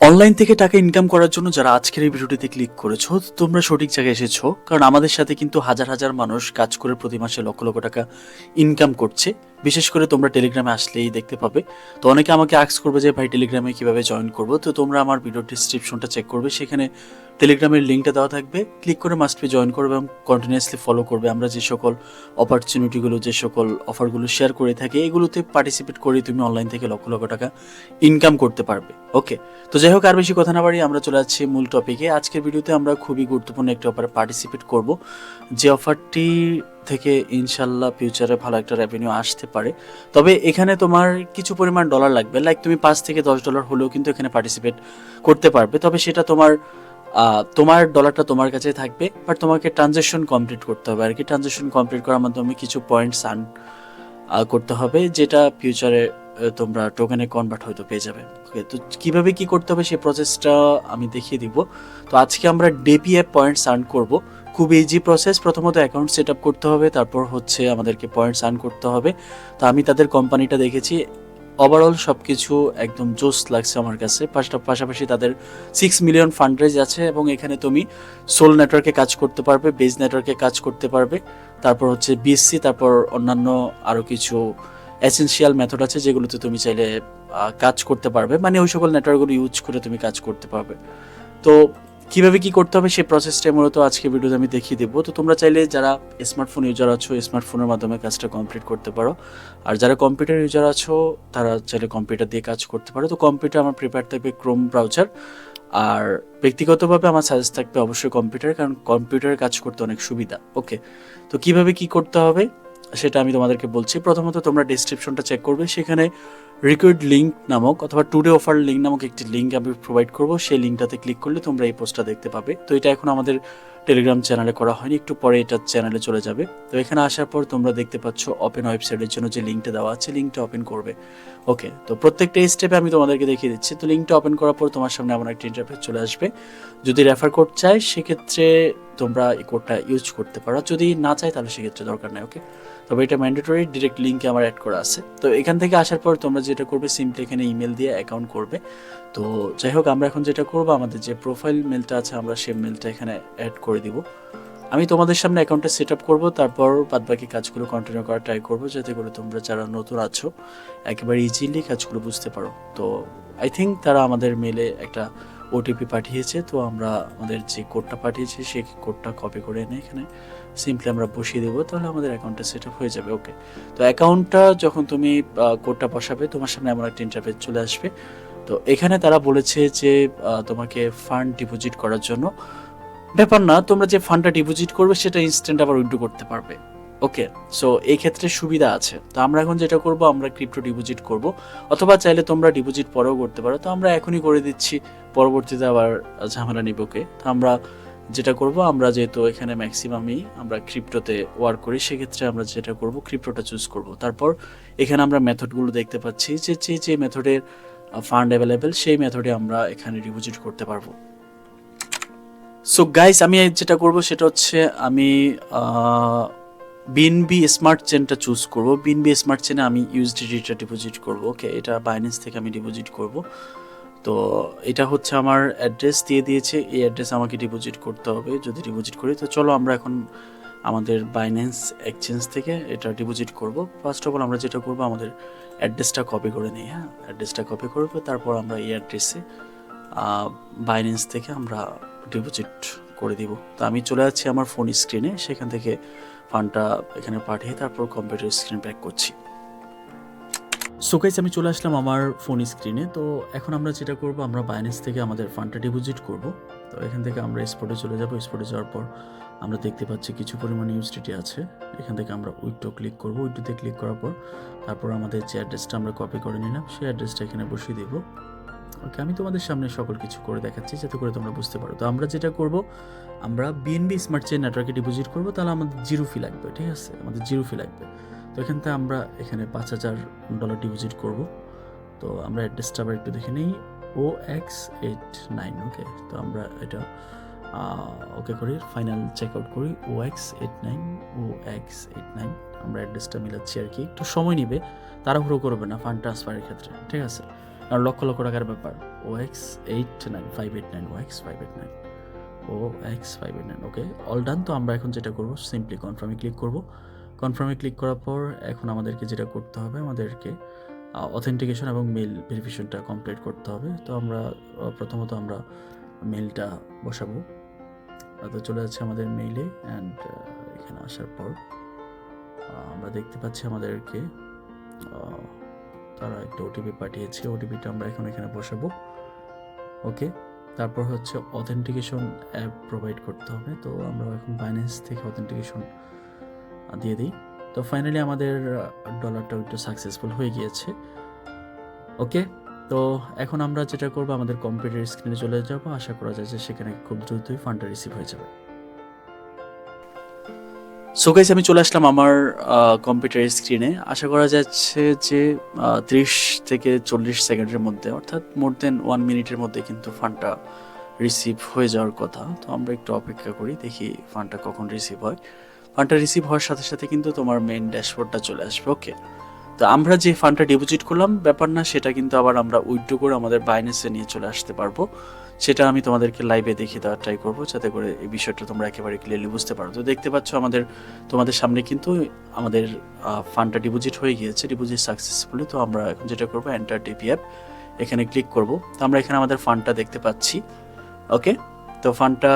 Online থেকে টাকা income করার জন্য যারা আজকের এই ভিডিওটিতে ক্লিক করেছো তোমরা সঠিক জায়গায় এসেছো, কারণ আমাদের সাথে কিন্তু হাজার হাজার মানুষ কাজ করে প্রতি মাসে লক্ষ লক্ষ টাকা ইনকাম করছে। বিশেষ করে তোমরা টেলিগ্রামে আসলেই দেখতে পাবে। তো অনেকে আমাকে আস্ক করবে যে ভাই টেলিগ্রামে কিভাবে জয়েন করবো, তো তোমরা আমার ভিডিও ডিসক্রিপশনটা চেক করবে, সেখানে টেলিগ্রামের লিঙ্কটা দেওয়া থাকবে, ক্লিক করে মাস্ট বি জয়েন করবে এবং কন্টিনিউয়াসলি ফলো করবে। আমরা যে সকল অপরচুনিটিগুলো, যে সকল অফারগুলো শেয়ার করে থাকি, এগুলোতে পার্টিসিপেট করে তুমি অনলাইন থেকে লক্ষ লক্ষ টাকা ইনকাম করতে পারবে। ওকে, তো যাই হোক, আর বেশি কথা না বাড়িয়ে আমরা চলে যাচ্ছি মূল টপিকে। আজকের ভিডিওতে আমরা খুবই গুরুত্বপূর্ণ একটি অফারে পার্টিসিপেট করব, যে অফারটি থেকে ইনশাল্লাহ ফিউচারে ভালো একটা রেভিনিউ আসতে পারে। তবে এখানে তোমার কিছু পরিমাণ ডলার লাগবে, লাইক তুমি $5 থেকে $10 হলেও কিন্তু এখানে পার্টিসিপেট করতে পারবে। তবে সেটা তোমার ডলারটা তোমার কাছে থাকবে, বাট তোমাকে ট্রানজ্যাকশন কমপ্লিট করতে হবে আর কি। ট্রানজ্যাকশন কমপ্লিট করার মাধ্যমে কিছু পয়েন্টস আর্ন করতে হবে, যেটা ফিউচারে তোমরা টোকেনে কনভার্ট হয়তো পেয়ে যাবে। ওকে, তো কীভাবে কী করতে হবে সেই প্রসেসটা আমি দেখিয়ে দিব। তো আজকে আমরা ডেপি অ্যাপ পয়েন্টস আর্ন করব। খুব ইজি প্রসেস। প্রথমত অ্যাকাউন্ট সেট আপ করতে হবে, তারপর হচ্ছে আমাদেরকে পয়েন্টস আর্ন করতে হবে। তো আমি তাদের কোম্পানিটা দেখেছি, ওভারঅল সব কিছু একদম জোস লাগছে আমার কাছে। পাশাপাশি তাদের 6 মিলিয়ন ফান্ডরেজ আছে এবং এখানে তুমি সোল নেটওয়ার্কে কাজ করতে পারবে, বেজ নেটওয়ার্কে কাজ করতে পারবে, তারপর হচ্ছে বিএসসি, তারপর অন্যান্য আরও কিছু এসেনশিয়াল মেথড আছে যেগুলোতে তুমি চাইলে কাজ করতে পারবে, মানে ওই সকল নেটওয়ার্কগুলো ইউজ করে তুমি কাজ করতে পারবে। তো কীভাবে কী করতে হবে সেই প্রসেসটাই মূলত আজকে ভিডিওতে আমি দেখিয়ে দেবো। তো তোমরা চাইলে যারা স্মার্টফোন ইউজার আছো, স্মার্টফোনের মাধ্যমে কাজটা কমপ্লিট করতে পারো, আর যারা কম্পিউটার ইউজার আছো তারা চাইলে কম্পিউটার দিয়ে কাজ করতে পারো। তো কম্পিউটার আমার প্রিফার থাকবে ক্রোম ব্রাউজার, আর ব্যক্তিগতভাবে আমার সাজেস্ট থাকবে অবশ্যই কম্পিউটার, কারণ কম্পিউটারে কাজ করতে অনেক সুবিধা। ওকে, তো কীভাবে কী করতে হবে সেটা আমি তোমাদেরকে বলছি। প্রথমত তোমরা ডেসক্রিপশনটা চেক করবে, সেখানে রিকোয়ার্ড লিঙ্ক নামক অথবা টুডে অফার লিঙ্ক নামক একটি লিঙ্ক আমি প্রোভাইড করবো। সেই লিঙ্কটাতে ক্লিক করলে তোমরা এই পোস্টটা দেখতে পাবে। তো এটা এখন আমাদের টেলিগ্রাম চ্যানেলে করা হয়নি, একটু পরে এটা চ্যানেলে চলে যাবে। তো এখানে আসার পর তোমরা দেখতে পাচ্ছ ওপেন ওয়েবসাইটের জন্য যে লিঙ্কটা দেওয়া আছে, লিঙ্কটা ওপেন করবে। ওকে, তো প্রত্যেকটা স্টেপে আমি তোমাদেরকে দেখিয়ে দিচ্ছি। তো লিঙ্কটা ওপেন করার পর তোমার সামনে এমন একটা ইন্টারফেস চলে আসবে। যদি রেফার কোড চাই সেক্ষেত্রে তোমরা এই কোডটা ইউজ করতে পারো, যদি না চাই তাহলে সেক্ষেত্রে দরকার নেই। ওকে, তবে এটা ম্যান্ডেটরি, ডিরেক্ট লিঙ্কে আমার অ্যাড করা আছে। তো এখান থেকে আসার পর তোমরা যেটা করবে, সিম্পলি এখানে ইমেল দিয়ে অ্যাকাউন্ট করবে। তো যাই হোক, আমরা এখন যেটা করবো, আমাদের যে প্রোফাইল মেলটা আছে আমরা সেই মেলটা এখানে অ্যাড করে দিব। আমি তোমাদের সামনে অ্যাকাউন্টটা সেট আপ করবো, তারপর বাদবাকি কাজগুলো কন্টিনিউ করার ট্রাই করবো, যাতে করে তোমরা যারা নতুন আছো একেবারে ইজিলি কাজগুলো বুঝতে পারো। তো আই থিঙ্ক তারা আমাদের মেলে একটা ওটিপি পাঠিয়েছে, তো আমরা আমাদের যে কোডটা পাঠিয়েছি সেই কোডটা কপি করে এনে এখানে সিম্পলি আমরা বসিয়ে দেবো, তাহলে আমাদের অ্যাকাউন্টটা সেট আপ হয়ে যাবে। ওকে, তো অ্যাকাউন্টটা যখন তুমি কোডটা বসাবে, তোমার সামনে এমন একটা ইন্টারফেস চলে আসবে। তো এখানে তারা বলেছে যে তোমাকে ফান্ড ডিপোজিট করার জন্য। ব্যাপার না, তোমরা যে ফান্ডটা ডিপোজিট করবে সেটা ইনস্ট্যান্ট আবার উইথড্র করতে পারবে। ওকে, সো এই ক্ষেত্রে সুবিধা আছে। তো আমরা এখন যেটা করব, আমরা ক্রিপ্টো ডিপোজিট করব, অথবা চাইলে তোমরা ডিপোজিট পরেও করতে পারো। তো আমরা এখনই করে দিচ্ছি, পরবর্তীতে আবার ঝামেলা নিব কে। তো আমরা যেটা করব, আমরা যেহেতু এখানে ম্যাক্সিমামই আমরা ক্রিপ্টোতে ওয়ার্ক করি, সেক্ষেত্রে আমরা যেটা করব, ক্রিপ্টোটা চুজ করব। তারপর এখানে আমরা মেথডগুলো দেখতে পাচ্ছি, যে মেথডের ফান্ড অ্যাভেলেবেল সেই মেথডে আমরা এখানে ডিপোজিট করতে পারবো। সো গাইস, আমি যেটা করব সেটা হচ্ছে আমি বিএনবি স্মার্ট চেনটা চুজ করব। বিএনবি স্মার্ট চেনে আমি ইউএসডিটিটা ডিপোজিট করব। ওকে, এটা বাইন্যান্স থেকে আমি ডিপোজিট করব। তো এটা হচ্ছে আমার অ্যাড্রেস দিয়ে দিয়েছে, এই অ্যাড্রেস আমাকে ডিপোজিট করতে হবে যদি ডিপোজিট করি। তো চলো আমরা এখন আমাদের বাইন্যান্স এক্সচেঞ্জ থেকে এটা ডিপোজিট করব। ফার্স্ট অফ অল আমরা যেটা করব, আমাদের অ্যাড্রেসটা কপি করে নিই। হ্যাঁ, অ্যাড্রেসটা কপি করবো, তারপর আমরা এই অ্যাড্রেসে বাইন্যান্স থেকে আমরা ডিপোজিট করে দিব। তো আমি চলে যাচ্ছি আমার ফোন স্ক্রিনে, সেখান থেকে ফান্ডটা এখানে পাঠিয়ে তারপর কম্পিউটার স্ক্রিন ব্যাক করছি। সো গাইস, আমি চলে আসলাম আমার ফোন স্ক্রিনে। তো এখন আমরা যেটা করব, আমরা বাইন্যান্স থেকে আমাদের ফান্ডটা ডিপোজিট করব। তো এখান থেকে আমরা স্পটে চলে যাব। স্পটে যাওয়ার পর আমরা দেখতে পাচ্ছি কিছু পরিমাণ ইউএসডিটি আছে। এখান থেকে আমরা উইথড্র ক্লিক করব। উইথড্রোতে ক্লিক করার পর তারপর আমাদের যে অ্যাড্রেসটা আমরা কপি করে নিলাম সেই অ্যাড্রেসটা এখানে বসিয়ে দেব। ওকে, আমি তোমাদের সামনে সকল কিছু করে দেখাচ্ছি যাতে করে তোমরা বুঝতে পারো। তো আমরা যেটা করব, আমরা বিএনবি স্মার্ট চেইন নেটওয়ার্কে ডিপোজিট করব, তাহলে আমাদের জিরো ফি লাগবে। ঠিক আছে, আমাদের জিরো ফি লাগবে। তো এখান থেকে আমরা এখানে $5000 ডিপোজিট করব। তো আমরা অ্যাড্রেসটা আবার একটু দেখে নিই, OX89। ওকে, তো আমরা এটা ওকে করি, ফাইনাল চেক আউট করি, OX89 আমরা অ্যাড্রেসটা মিলাচ্ছি আর কি। একটু সময় নিবে, তাড়াহুড়ো করবে না ফান্ড ট্রান্সফারের ক্ষেত্রে। ঠিক আছে, আর লক্ষ লক্ষ টাকার ব্যাপার। OX89589 OX589 OX589 ওকে, অল ডান। তো আমরা এখন যেটা করব, সিম্পলি কনফার্মে ক্লিক করব। কনফার্মে ক্লিক করার পর এখন আমাদেরকে যেটা করতে হবে, আমাদেরকে অথেন্টিকেশন এবং মেল ভেরিফিকেশনটা কমপ্লিট করতে হবে। তো আমরা প্রথমত আমরা মেলটা বসাবো। তো চলে যাচ্ছে আমাদের মেইলে, অ্যান্ড এখানে আসার পর আমরা দেখতে পাচ্ছি আমাদেরকে তারা একটা ওটিপি পাঠিয়েছে। ওটিপিটা আমরা এখন এখানে বসাবো। ওকে, তারপর হচ্ছে অথেন্টিকেশন অ্যাপ প্রোভাইড করতে হবে। তো আমরা এখন বাইন্যান্স থেকে অথেন্টিকেশন দিয়ে দিই। তো ফাইনালি আমাদের ডলারটা একটু সাকসেসফুল হয়ে গিয়েছে। ওকে, তো এখন আমরা যেটা করবো, আমাদের কম্পিউটার স্ক্রিনে চলে যাব। আশা করা যায় যে সেখানে খুব দ্রুতই ফান্ডটা রিসিভ হয়ে যাবে। সো গাইস, আমি চলে আসলাম আমার কম্পিউটার স্ক্রিনে। আশা করা যাচ্ছে যে 30 থেকে 40 সেকেন্ডের মধ্যে, অর্থাৎ মোর দেন 1 মিনিটের মধ্যে কিন্তু ফান্ডটা রিসিভ হয়ে যাওয়ার কথা। তো আমরা একটু অপেক্ষা করি, দেখি ফান্ডটা কখন রিসিভ হয়। ফান্ডটা রিসিভ হওয়ার সাথে সাথে কিন্তু তোমার মেইন ড্যাশবোর্ডটা চলে আসবে। ওকে, তো আমরা যে ফান্ডটা ডিপোজিট করলাম ব্যাপার না, সেটা কিন্তু আবার আমরা উইথড্র করে আমাদের বাইন্যান্সে নিয়ে চলে আসতে পারবো। সেটা আমি তোমাদেরকে লাইভে দেখিয়ে দেওয়ার ট্রাই করবো, যাতে করে এই বিষয়টা তোমরা একেবারে ক্লিয়ারলি বুঝতে পারো। তো দেখতে পাচ্ছ তোমাদের সামনে কিন্তু আমাদের ফান্ডটা ডিপোজিট হয়ে গিয়েছে, ডিপোজিট সাকসেসফুলি। তো আমরা এখন যেটা করবো, এন্টার টিপি অ্যাপ, এখানে ক্লিক করব। তো আমরা এখানে আমাদের ফান্ডটা দেখতে পাচ্ছি। ওকে, তো ফান্ডটা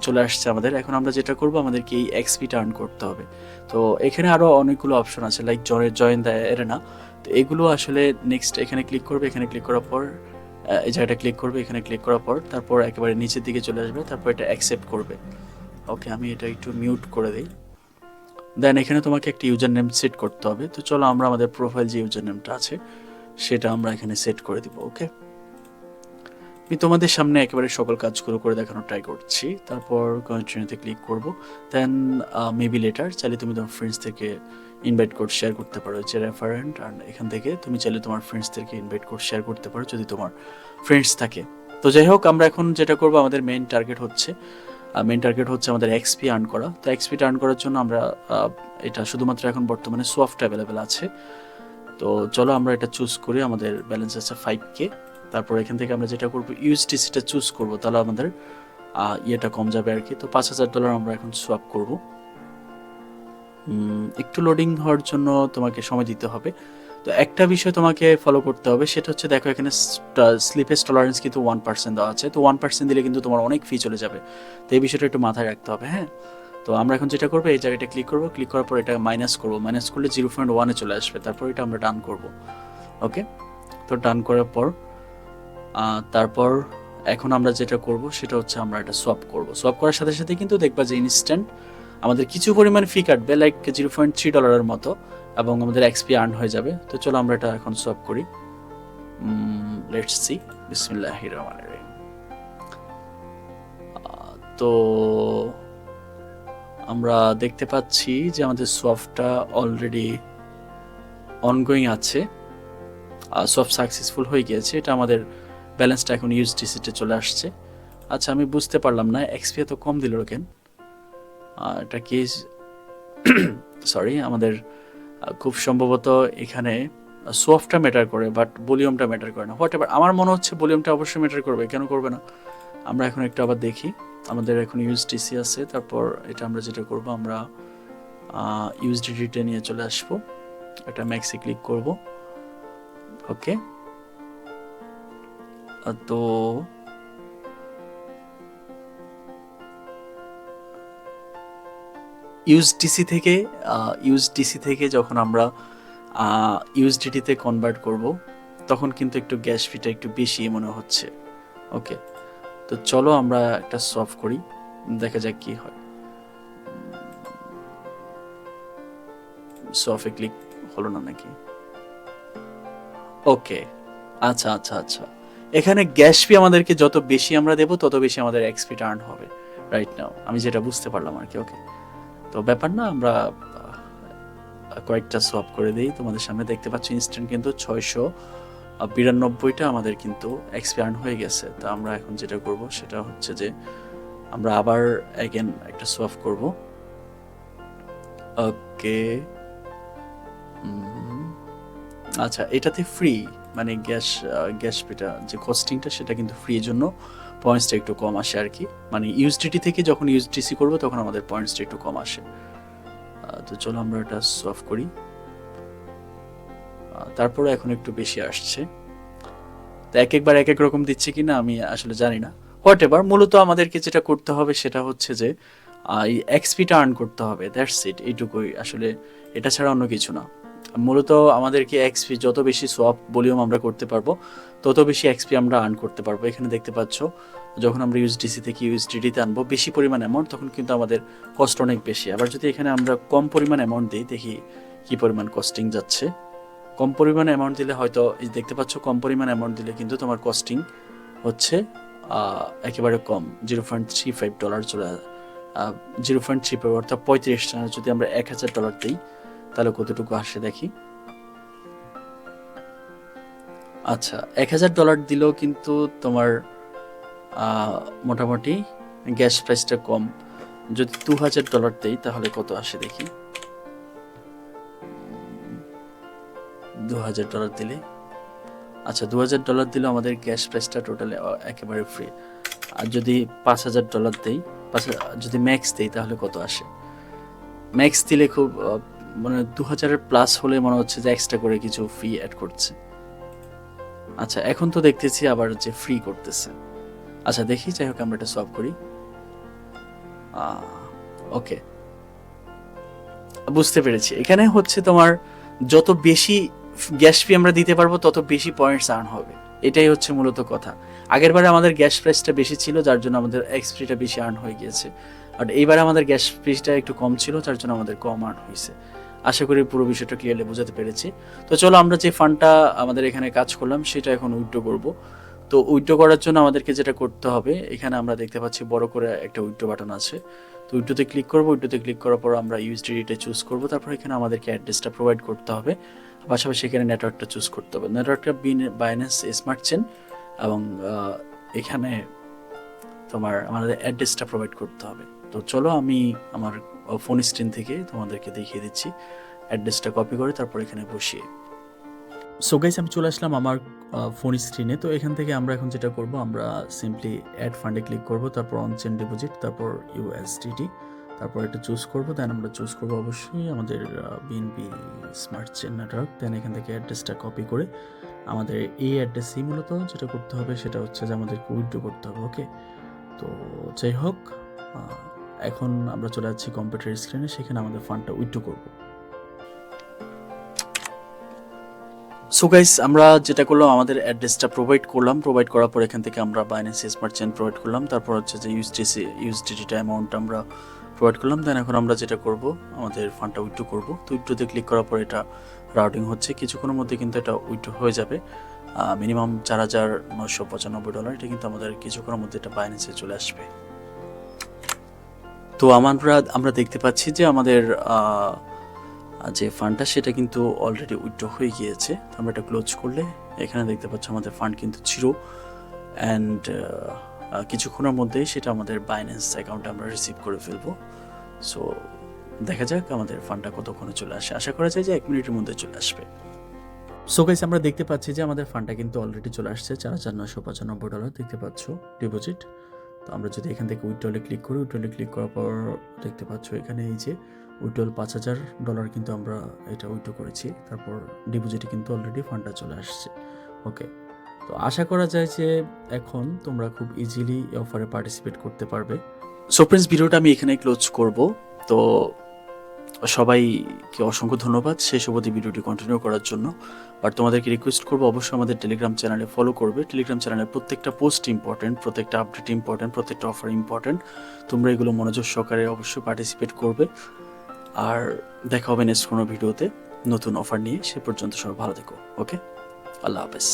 চলে আসছে আমাদের। এখন আমরা যেটা করব, আমাদেরকে এই এক্সপিটা আর্ন করতে হবে। তো এখানে আরও অনেকগুলো অপশন আছে, লাইক জয়েন দ্য এরেনা। তো এগুলো আসলে নেক্সট এখানে ক্লিক করবে। এখানে ক্লিক করার পর এই জায়গাটা ক্লিক করবে। এখানে ক্লিক করার পর তারপর একেবারে নিচের দিকে চলে আসবে, তারপর এটা অ্যাকসেপ্ট করবে। ওকে, আমি এটা একটু মিউট করে দিই। দেন এখানে তোমাকে একটা ইউজার নেম সেট করতে হবে। তো চলো আমরা আমাদের প্রোফাইল যে ইউজার নেমটা আছে সেটা আমরা এখানে সেট করে দিব। ওকে, আমি তোমাদের সামনে একেবারে সকল কাজগুলো করে দেখানোর ট্রাই করছি। তারপর কন্টিনিউতে ক্লিক করব। দেন মেবি লেটার, চাইলে তুমি তোমার ফ্রেন্ডস থেকে ইনভাইট কোড শেয়ার করতে পারো, যে রেফারেন্ট। আর এখান থেকে তুমি চাইলে তোমার ফ্রেন্ডসদেরকে ইনভাইট কোড শেয়ার করতে পারো যদি তোমার ফ্রেন্ডস থাকে। তো যাই হোক, আমরা এখন যেটা করব, আমাদের মেইন টার্গেট হচ্ছে আমাদের এক্সপি আর্ন করা। তো এক্সপিটা আর্ন করার জন্য আমরা এটা শুধুমাত্র এখন বর্তমানে সোয়াফট অ্যাভেলেবেল আছে। তো চলো আমরা এটা চুজ করি। আমাদের ব্যালেন্স আছে 5K। তারপর এখান থেকে আমরা যেটা করবো, ইউএসডিসিটা চুজ করব, তাহলে আমাদের ইয়েটা কম যাবে আর কি। তো $5,000 আমরা এখন সোয়াপ করব। একটু লোডিং হওয়ার জন্য তোমাকে সময় দিতে হবে। তো একটা বিষয় তোমাকে ফলো করতে হবে, সেটা হচ্ছে, দেখো এখানে স্লিপেজ টলারেন্স কিন্তু 1% দেওয়া আছে। তো 1% দিলে কিন্তু তোমার অনেক ফি চলে যাবে। তো এই বিষয়টা একটু মাথায় রাখতে হবে। হ্যাঁ, তো আমরা এখন যেটা করবো, এই জায়গাটা ক্লিক করবো। ক্লিক করার পর এটা মাইনাস করবো। মাইনাস করলে 0.1-এ চলে আসবে। তারপর এটা আমরা ডান করব। ওকে, তো ডান করার পর তারপর এখন আমরা যেটা করব সেটা হচ্ছে, আমরা এটা সোয়াপ করব। সোয়াপ করার সাথে সাথে কিন্তু দেখবা যে ইনস্ট্যান্ট আমাদের কিছু পরিমাণ ফি কাটবে, লাইক $0.3 মতো, এবং আমাদের এক্সপি আর্ন হয়ে যাবে। তো চলো আমরা এটা এখন সোয়াপ করি। লেটস সি, বিসমিল্লাহির রহমানির রহিম। তো আমরা দেখতে পাচ্ছি যে আমাদের সোয়াপটা অলরেডি অনগোয়িং আছে। সোয়াপ সাকসেসফুল হয়ে গিয়েছে। এটা আমাদের ব্যালেন্সটা এখন ইউএসডিসিতে চলে আসছে। আচ্ছা, আমি বুঝতে পারলাম না এক্সপি এত কম দিল কেন। এটা কি সরি, আমাদের খুব সম্ভবত এখানে সোয়াপটা ম্যাটার করে, বাট ভলিউমটা ম্যাটার করে না। হোয়াট এভার, আমার মনে হচ্ছে ভলিউমটা অবশ্যই ম্যাটার করবে, কেন করবে না। আমরা এখন একটু আবার দেখি। আমাদের এখন ইউএসডিসি আছে। তারপর এটা আমরা যেটা করব, আমরা ইউএসডিটিতে নিয়ে চলে আসবো। এটা ম্যাক্সে ক্লিক করব। ওকে, তো ইউএসডিসি থেকে যখন আমরা ইউএসডিটিতে কনভার্ট করব, তখন কিন্তু একটু গ্যাস ফিটা একটু বেশি মনে হচ্ছে। ওকে, তো চলো আমরা একটা সলভ করি, দেখা যাক কি হয়। সলভে ক্লিক হলো না নাকি? ওকে, আচ্ছা আচ্ছা আচ্ছা, এখানে গ্যাস ফি আমাদেরকে যত বেশি আমরা দেবো তত বেশি আমাদের এক্সপি টার্ন হবে। রাইট নাও আমি যেটা বুঝতে পারলাম আর কি। ওকে, তো ব্যাপার না, আমরা কয়েকটা সোয়াপ করে দিই। তোমাদের সামনে দেখতে পাচ্ছি ইনস্ট্যান্ট কিন্তু 692টা আমাদের কিন্তু এক্সপি হয়ে গেছে। তো আমরা এখন যেটা করব সেটা হচ্ছে যে আমরা আবার অ্যাগেন একটা সোয়াপ করব। ওকে, আচ্ছা, এটাতে ফ্রি মানে গ্যাস ফিটা যে কস্টিংটা সেটা কিন্তু ফ্রি, জন্য পয়েন্টসটা একটু কম আসে আর কি। মানে ইউএসডিটি থেকে যখন ইউএসডিসি করবো তখন আমাদের পয়েন্টসটা একটু কম আসে। তো চলো আমরা এটা সলভ করি। তারপরে এখন একটু বেশি আসছে, তো একবার এক এক রকম দিচ্ছে কিনা আমি আসলে জানি না। হোয়াট এভার, মূলত আমাদেরকে যেটা করতে হবে সেটা হচ্ছে যে এই এক্সপিটা আর্ন করতে হবে, দ্যাটস ইট, এইটুকুই আসলে, এটা ছাড়া অন্য কিছু না। মূলত আমাদেরকে এক্সপি যত বেশি সোয়াপ ভলিউম আমরা করতে পারবো তত বেশি এক্সপি আমরা আর্ন করতে পারবো। এখানে দেখতে পাচ্ছ যখন আমরা ইউএসডিসি থেকে ইউএসডিটিতে আনবো বেশি পরিমাণ অ্যামাউন্ট, তখন কিন্তু আমাদের কস্ট অনেক বেশি। আবার যদি এখানে আমরা কম পরিমাণ অ্যামাউন্ট দিই, দেখি কি পরিমাণ কস্টিং যাচ্ছে। কম পরিমাণ অ্যামাউন্ট দিলে হয়তো দেখতে পাচ্ছ কম পরিমাণ অ্যামাউন্ট দিলে কিন্তু তোমার কস্টিং হচ্ছে একেবারে কম, $0.35 চলে, 0.35 অর্থাৎ 35 টাকা। যদি আমরা $1,000 দিই তাহলে কতটুকু আসে দেখি। আচ্ছা, $1,000 দিলেও কিন্তু তোমার মোটামুটি গ্যাস প্রাইসটা কম। যদি $2,000 দেই তাহলে কত আসে দেখি। $2,000 দিলে, আচ্ছা $2,000 দিলে আমাদের গ্যাস প্রাইসটা টোটালি একেবারে ফ্রি। আর যদি $5,000 দেই, যদি ম্যাক্স দেই তাহলে কত আসে। ম্যাক্স দিলে খুব মানে 2,000-এর প্লাস হলে মনে হচ্ছে যে এক্সট্রা করে কিছু ফি অ্যাড করছে। আচ্ছা এখন তো দেখতেছি আবার যে ফ্রি করতেছে। আচ্ছা দেখি, যাই হোক আমরা এটা সলভ করি। ওকে, বুঝতে পেরেছি। এখানে হচ্ছে তোমার যত বেশি গ্যাস ফি আমরা দিতে পারবো তত বেশি পয়েন্টস আর্ন হবে, এটাই হচ্ছে মূলত কথা। আগেরবারে আমাদের গ্যাস প্রাইসটা বেশি ছিল যার জন্য আমাদের এক্সপিটা বেশি আর্ন হয়ে গিয়েছে, আর এইবারে আমাদের গ্যাস ফিটা একটু কম ছিল যার জন্য আমাদের কম আর্ন হয়েছে। আশা করি পুরো বিষয়টা ক্লিয়ারলি বোঝাতে পেরেছি। তো চলো আমরা যে ফান্ডটা আমাদের এখানে কাজ করলাম সেটা এখন উইথড্র করব। তো উইথড্র করার জন্য আমাদেরকে যেটা করতে হবে, এখানে আমরা দেখতে পাচ্ছি বড় করে একটা উইথড্র বাটন আছে। তো উইথড্রোতে ক্লিক করবো। উইথড্রোতে ক্লিক করার পর আমরা ইউএসডিটিটা চুজ করবো। তারপর এখানে আমাদেরকে অ্যাড্রেসটা প্রোভাইড করতে হবে, পাশাপাশি এখানে নেটওয়ার্কটা চুজ করতে হবে। নেটওয়ার্কটা বাইন্যান্স স্মার্ট চেন, এবং এখানে তোমার আমাদের অ্যাড্রেসটা প্রোভাইড করতে হবে। তো চলো আমি আমার ফোন স্ক্রিন থেকে তোমাদেরকে দেখিয়ে দিচ্ছি। অ্যাড্রেসটা কপি করে তারপর এখানে বসিয়ে, সো গাইস আমি চলে আসলাম আমার ফোন স্ক্রিনে। তো এখান থেকে আমরা এখন যেটা করব, আমরা সিম্পলি অ্যাড ফান্ডে ক্লিক করব, তারপর অন চেন ডিপোজিট, তারপর ইউএসডিটি, তারপর এটা চুজ করব। দেন আমরা চুজ করব অবশ্যই আমাদের বিএনপি স্মার্ট চেন নেটওয়ার্ক। দেন এখান থেকে অ্যাড্রেসটা কপি করে আমাদের এই অ্যাড্রেসই মূলত যেটা করতে হবে সেটা হচ্ছে যে আমাদেরকে উইথড্র করতে হবে। ওকে, তো যাই হোক এখন আমরা চলে যাচ্ছি কম্পিউটার স্ক্রিনে, সেখানে আমাদের ফান্ডটা উইথড্র করব। সো গাইস আমরা যেটা করলাম, আমাদের অ্যাড্রেসটা প্রোভাইড করলাম। প্রোভাইড করার পর এখান থেকে আমরা বাইন্যান্স স্মার্ট চেন প্রোভাইড করলাম। তারপর হচ্ছে যে ইউএসডিটিটা অ্যামাউন্টটা আমরা প্রোভাইড করলাম। দেন এখন আমরা যেটা করব, আমাদের ফান্ডটা উইথড্র করব। তো উইথড্রোতে ক্লিক করার পর এটা রাউটিং হচ্ছে, কিছুক্ষণের মধ্যে কিন্তু এটা উইথড্র হয়ে যাবে। মিনিমাম $4,995, এটা কিন্তু আমাদের কিছুক্ষণের মধ্যে এটা বাইন্যান্সে চলে আসবে। তো আমরা দেখতে পাচ্ছি যে আমাদের যে ফান্ডটা সেটা কিন্তু অলরেডি উইথড্র হয়ে গিয়েছে। আমরা এটা ক্লোজ করলে এখানে দেখতে পাচ্ছি আমাদের ফান্ড কিন্তু 0, অ্যান্ড কিছুক্ষণের মধ্যেই সেটা আমাদের বাইন্যান্স অ্যাকাউন্টে আমরা রিসিভ করে ফেলবো। সো দেখা যাক আমাদের ফান্ডটা কতক্ষণে চলে আসে। আশা করা যায় যে 1 মিনিটের মধ্যে চলে আসবে। সো গাইস আমরা দেখতে পাচ্ছি যে আমাদের ফান্ডটা কিন্তু অলরেডি চলে আসছে, $4,995 দেখতে পাচ্ছ ডিপোজিট। তো আমরা যদি এখান থেকে উইথড্রলে ক্লিক করি, উইথড্রলে ক্লিক করার পর দেখতে পাচ্ছ এখানে এই যে উইথড্রল $5,000 কিন্তু আমরা এটা উইথড্র করেছি। তারপর ডিপোজিটে কিন্তু অলরেডি ফান্ডটা চলে আসছে। ওকে, তো আশা করা যায় যে এখন তোমরা খুব ইজিলি এই অফারে পার্টিসিপেট করতে পারবে। সো ফ্রেন্ডস, ভিডিওটা আমি এখানে ক্লোজ করব। তো সবাইকে অসংখ্য ধন্যবাদ শেষ অবধি ভিডিওটি কন্টিনিউ করার জন্য। আর তোমাদেরকে রিকোয়েস্ট করবো অবশ্যই আমাদের টেলিগ্রাম চ্যানেলে ফলো করবে। টেলিগ্রাম চ্যানেলের প্রত্যেকটা পোস্ট ইম্পর্টেন্ট, প্রত্যেকটা আপডেট ইম্পর্টেন্ট, প্রত্যেকটা অফার ইম্পর্টেন্ট। তোমরা এগুলো মনোযোগ সহকারে অবশ্যই পার্টিসিপেট করবে। আর দেখা হবে নেক্সট কোনো ভিডিওতে নতুন অফার নিয়ে। সে পর্যন্ত সবাই ভালো থেকো। ওকে, আল্লাহ হাফেজ।